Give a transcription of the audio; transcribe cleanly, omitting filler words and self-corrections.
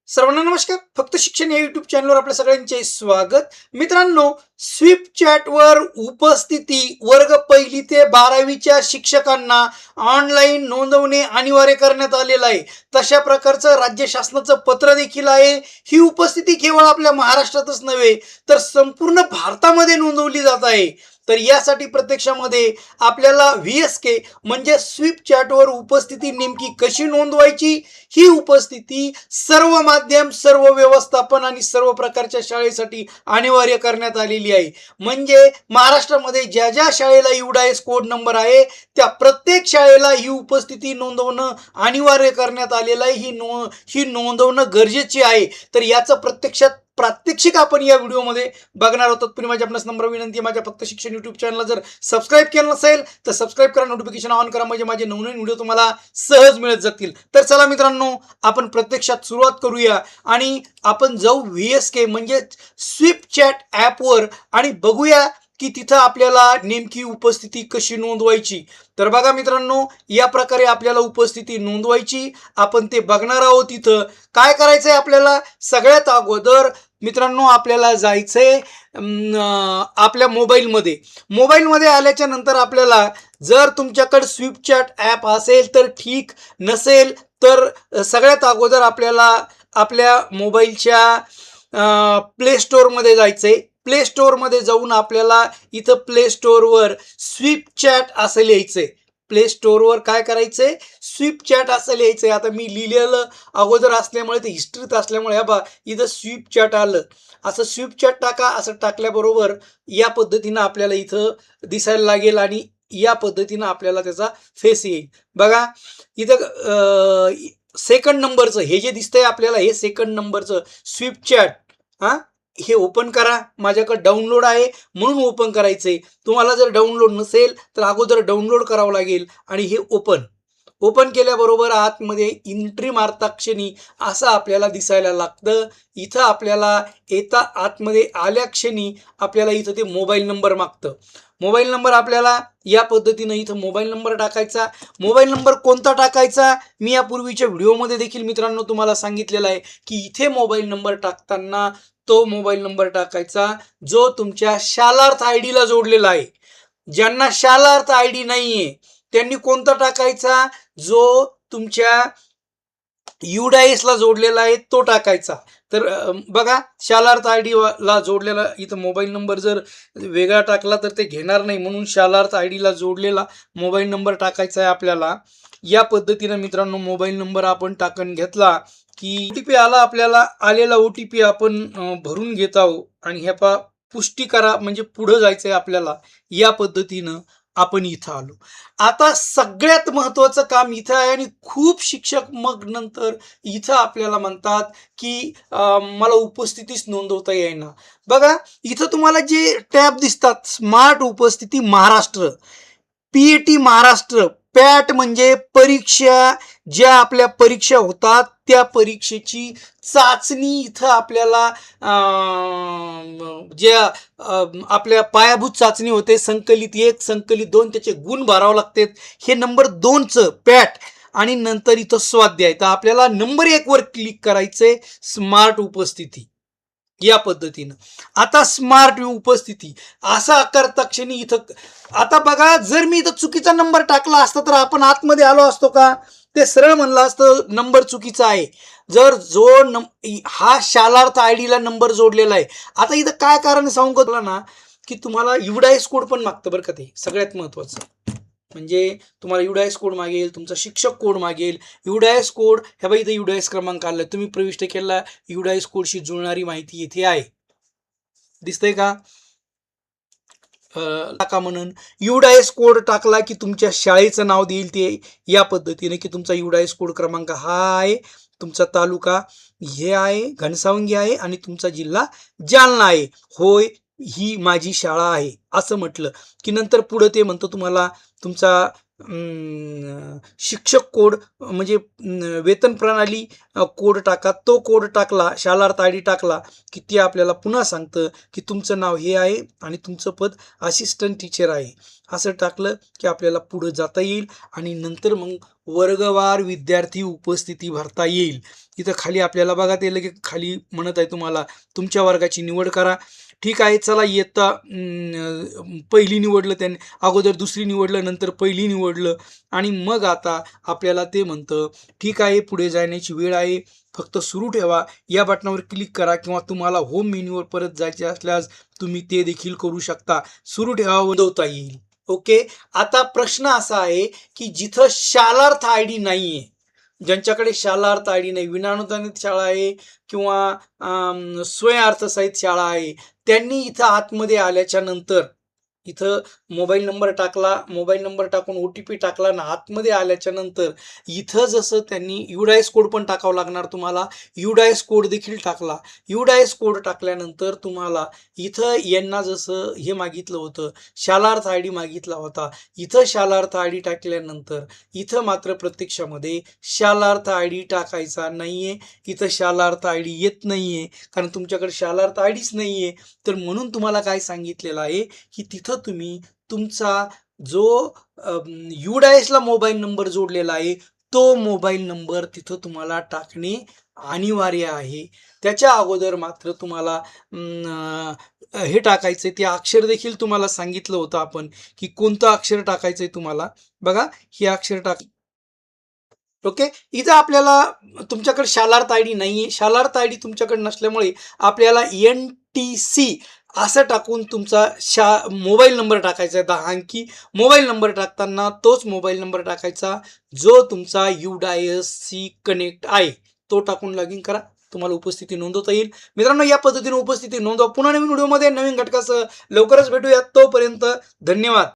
सर्वांना नमस्कार. फक्त शिक्षण या युट्यूब चॅनलवर आपल्या सगळ्यांचे स्वागत. मित्रांनो, स्वीप चॅटवर उपस्थिती वर्ग 1 ते 12वीच्या शिक्षकांना ऑनलाईन नोंदवणे अनिवार्य करण्यात आलेलं आहे. तशा प्रकारचं राज्य शासनाचं पत्र देखील आहे. ही उपस्थिती केवळ आपल्या महाराष्ट्रातच नव्हे तर संपूर्ण भारतामध्ये नोंदवली जात आहे. तर यासाठी प्रत्यक्षामध्ये आपल्याला VSK म्हणजे स्वीप चॅटवर उपस्थिती नेमकी कशी नोंदवायची, ही उपस्थिती सर्व माध्यम, सर्व व्यवस्थापन आणि सर्व प्रकारच्या शाळेसाठी अनिवार्य करण्यात आलेली आहे. म्हणजे महाराष्ट्रामध्ये ज्या ज्या शाळेला UDIS कोड नंबर आहे त्या प्रत्येक शाळेला ही उपस्थिती नोंदवणं अनिवार्य करण्यात आलेलं आहे. ही नोंदवणं गरजेची आहे. तर याचं प्रत्यक्षात प्रात्यक्षिक आपण या व्हिडिओमध्ये बघणार आहोत. तत्पूर्वी माझी आपणास नम्र विनंती आहे, माझ्या फक्त शिक्षण युट्यूब चॅनलला जर सबस्क्राईब केलं नसेल तर सबस्क्राईब करा, नोटिफिकेशन ऑन करा, म्हणजे माझे नवनवीन व्हिडिओ तुम्हाला सहज मिळत जातील. तर चला मित्रांनो, आपण प्रत्यक्षात सुरुवात करूया आणि आपण जाऊ VSK म्हणजे स्वीप चॅट ॲपवर आणि बघूया की तिथं आपल्याला नेमकी उपस्थिती कशी नोंदवायची. तर बघा मित्रांनो, या प्रकारे आपल्याला उपस्थिती नोंदवायची, आपण ते बघणार आहोत. इथं काय करायचंय आपल्याला, सगळ्यात अगोदर मित्रांनो आपल्याला जायचंय आपल्या मोबाईलमध्ये आल्याच्या नंतर आपल्याला जर तुमच्याकडे स्वीप चॅट ॲप असेल तर ठीक, नसेल तर सगळ्यात अगोदर आपल्याला आपल्या मोबाईलच्या प्ले स्टोअरमध्ये जायचंय. प्ले स्टोअरमध्ये जाऊन आपल्याला इथं प्ले स्टोअरवर स्वीप चॅट असं लिहायचंय. प्ले स्टोअरवर काय करायचंय, स्वीप चॅट असं लिहायचंय. आता मी लिहिलेलं अगोदर असल्यामुळे ते हिस्ट्रीत असल्यामुळे बा इथं स्वीप चॅट आलं. असं स्वीप चॅट टाका. असं टाकल्याबरोबर या पद्धतीनं आपल्याला इथं दिसायला लागेल आणि या पद्धतीनं आपल्याला त्याचा फेस येईल. बघा इथं सेकंड नंबरचं हे जे दिसतंय आपल्याला, हे सेकंड नंबरचं स्वीप चॅट हे ओपन करा. माझ्याकडे डाउनलोड आहे म्हणून ओपन करायचंय. तुम्हाला जर डाउनलोड नसेल तर अगोदर डाउनलोड करावं लागेल आणि हे ओपन केल्याबरोबर आतमध्ये एंट्री मारता क्षणी असं आपल्याला दिसायला लागतं. इथं आपल्याला येता आतमध्ये आल्या क्षणी आपल्याला इथं ते मोबाईल नंबर मागतं. मोबाईल नंबर आपल्याला या पद्धतीनं इथं मोबाईल नंबर टाकायचा. मोबाईल नंबर कोणता टाकायचा, मी यापूर्वीच्या व्हिडिओमध्ये देखील मित्रांनो तुम्हाला सांगितलेलं आहे की इथे मोबाईल नंबर टाकताना तो मोबाईल नंबर टाकायचा जो तुमच्या शालार्थ ID ला जोडलेला आहे. ज्यांना शालार्थ ID नाहीये त्यांनी कोणता टाकायचा, जो तुमच्या UDIS ला जोडलेला आहे तो टाकायचा. तर बघा, शालार्थ ID ला जोडलेला इथं मोबाईल नंबर जर वेगळा टाकला तर ते घेणार नाही, म्हणून शालार्थ ID ला जोडलेला मोबाईल नंबर टाकायचा आहे आपल्याला. या पद्धतीनं मित्रांनो मोबाईल नंबर आपण टाकून घेतला की OTP आला. आपल्याला आलेला OTP आपण भरून घेत आहोत आणि ह्या पुष्टी करा म्हणजे पुढे जायचंय आपल्याला. या पद्धतीनं आपण इथं आलो. आता सगळ्यात महत्वाचं काम इथं आहे आणि खूप शिक्षक मग नंतर इथं आपल्याला म्हणतात की मला उपस्थितीच नोंदवता येईना. बघा इथं तुम्हाला जे टॅब दिसतात, स्मार्ट उपस्थिती महाराष्ट्र, PAT महाराष्ट्र. पॅट म्हणजे परीक्षा, ज्या आपल्या परीक्षा होतात त्या परीक्षेची चाचणी इथं आपल्याला ज्या आपल्या पायाभूत चाचणी होते, संकलित 1 संकलित 2 त्याचे गुण भरावे लागतात. हे नंबर 2चं पॅट आणि नंतर इथं स्वाध्याय. तर आपल्याला नंबर 1 वर क्लिक करायचंय, स्मार्ट उपस्थिती. या पद्धतीनं आता स्मार्ट उपस्थिती असा करता क्षणी इथं आता बघा, जर मी इथं चुकीचा नंबर टाकला असता तर आपण आतमध्ये आलो असतो का, ते सरळ म्हणलं असतं नंबर चुकीचा आहे. जर हा शालार्थ ID ला नंबर जोडलेला आहे. आता इथं काय कारण सांगू तुला ना, की तुम्हाला UDIS कोड पण मागतं बरं का, ते सगळ्यात महत्वाचं. म्हणजे तुम्हाला UDIS कोड मागेल, तुमचा शिक्षक कोड मागेल. UDIS कोड ह्या बाई इथं UDIS क्रमांक आला, तुम्ही प्रविष्ट केला, UDIS कोडशी जुळणारी माहिती इथे आहे. दिसतंय का, टाका म्हणून UDIS कोड टाकला की तुमच्या शाळेचं नाव देईल ते या पद्धतीने की तुमचा UDIS कोड क्रमांक हा आहे, तुमचा तालुका हे आहे, घनसावंगी आहे आणि तुमचा जिल्हा जालना आहे. होय, ही माझी शाळा आहे असं म्हटलं की नंतर पुढे ते म्हणतं तुम्हाला तुमचा शिक्षक कोड म्हणजे वेतन प्रणाली कोड टाका. तो कोड टाकला, शालार्थ आय डी टाकला की ते आपल्याला पुन्हा सांगतं की तुमचं नाव हे आहे आणि तुमचं पद असिस्टंट टीचर आहे. असं टाकलं की आपल्याला पुढं जाता येईल आणि नंतर मग वर्गवार विद्यार्थी उपस्थिती भरता येईल. इथं खाली आपल्याला बघा ते की खाली म्हणत आहे तुम्हाला तुमच्या वर्गाची निवड करा. ठीक आहे, चला इयत्ता पहिली निवडलं त्यांनी, अगोदर दुसरी निवडलं, नंतर पहिली निवडलं आणि मग आता आपल्याला ते म्हणतं ठीक आहे, पुढे जाण्याची वेळ आहे, फक्त सुरू ठेवा. या बटनावर क्लिक करा किंवा तुम्हाला होम मेन्यूवर परत जायचे असल्यास तुम्ही ते देखील करू शकता. सुरू ठेवा नोंदवता येईल. ओके. आता प्रश्न असा आहे की जिथं शालार्थ आय डी नाहीये, ज्यांच्याकडे शालार्थ आय डी नाही, विनाअनुदानित शाळा आहे किंवा स्वयं अर्थसहित शाळा आहे, त्यांनी इथं आतमध्ये आल्याच्या नंतर इथं मोबाईल नंबर टाकला, मोबाईल नंबर टाकून OTP टाकला ना आतमध्ये आल्याच्या नंतर इथं जसं त्यांनी UDIS कोड पण टाकावा लागणार तुम्हाला. UDIS कोड देखील टाकला. UDIS कोड टाकल्यानंतर तुम्हाला इथं यांना जसं हे मागितलं होतं, शालार्थ आय डी मागितला होता. इथं शालार्थ आय डी टाकल्यानंतर इथं मात्र प्रत्यक्षामध्ये शालार्थ आय डी टाकायचा नाहीये. इथं शालार्थ आय डी येत नाहीये कारण तुमच्याकडे शालार्थ आय डीच नाहीये. तर म्हणून तुम्हाला काय सांगितलेलं आहे की तिथं तुम्ही तुमचा जो UDISला मोबाईल नंबर जोडलेला आहे तो मोबाईल नंबर तिथं तुम्हाला टाकणे अनिवार्य आहे. त्याच्या अगोदर मात्र तुम्हाला हे टाकायचं, ते अक्षर देखील तुम्हाला सांगितलं होतं आपण की कोणतं अक्षर टाकायचंय तुम्हाला. बघा, हे अक्षर टाक. ओके. इथं आपल्याला तुमच्याकडे शालार्थ आय डी नाहीये. शालार्थ आय डी तुमच्याकडे नसल्यामुळे आपल्याला NTC असं टाकून तुमचा मोबाईल नंबर टाकायचा आहे. 10 अंकी मोबाईल नंबर टाकताना तोच मोबाईल नंबर टाकायचा जो तुमचा UDISशी कनेक्ट आहे. तो टाकून लॉग इन करा. तुम्हाला उपस्थिती नोंदवता येईल. मित्रांनो, या पद्धतीने उपस्थिती नोंदवा. पुन्हा नवीन व्हिडिओमध्ये नवीन घटकासह लवकरच भेटूयात. तोपर्यंत धन्यवाद.